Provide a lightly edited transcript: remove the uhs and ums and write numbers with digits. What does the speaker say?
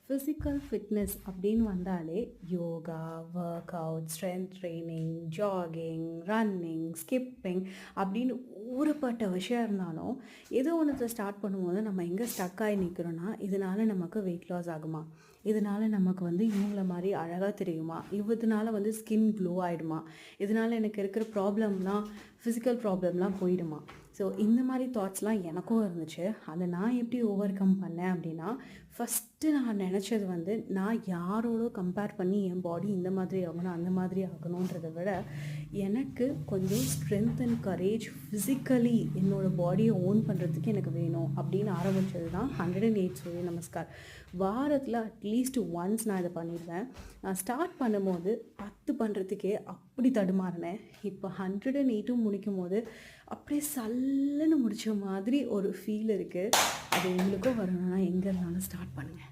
Physical fitness அப்படின்னு வந்தாலே yoga, work out, strength training, jogging, running, skipping அப்படின்னு ஊருப்பட்ட விஷயம் இருந்தாலும், ஏதோ ஒன்றத்த ஸ்டார்ட் பண்ணும்போது நம்ம எங்கே ஸ்டக் ஆகி நிற்கிறோன்னா, இதனால நமக்கு வெயிட் லாஸ் ஆகுமா? இதனால நமக்கு வந்து இவங்கள மாரி அழகா தெரியுமா? இதனால வந்து ஸ்கின் க்ளோ ஆயிடுமா? இதனால எனக்கு இருக்கிற ப்ராப்ளம்லாம் ஃபிசிக்கல் ப்ராப்ளம்லாம் போயிடுமா? ஸோ இந்த மாரி தாட்ஸ்லாம் எனக்கும் இருந்துச்சு. அத நான் எப்படி ஓவர் கம் பண்ணேன் அப்படின்னா, ஃபஸ்ட்டு நான் நெனச்சது வந்து, நான் யாரோட கம்பேர் பண்ணி என் பாடி இந்த மாதிரி ஆகணும், அந்த மாதிரி ஆகணுன்றத விட, எனக்கு கொஞ்சம் ஸ்ட்ரென்த் அண்ட் கரேஜ் ஃபிசிக்கலி என்னோட பாடிய ஓன் பண்ணுறதுக்கு எனக்கு வேணும் அப்படின்னு ஆரம்பிச்சது தான் 108 சூரிய நமஸ்கார். வாரத்தில் அட்லீஸ்ட் ஒன்ஸ் நான் இத பண்ணிடுவேன். நான் ஸ்டார்ட் பண்ணும்போது 10 பண்ணுறதுக்கே அப்படி தடுமாறினேன். இப்போ 108ம் முடிக்கும்போது அப்படியே சல்லுன்னு முடிச்ச மாதிரி ஒரு ஃபீல் இருக்குது. அது உங்களுக்கும் வரணும்னா எங்கே இருந்தாலும் ஸ்டார்ட் பண்ணுங்கள்.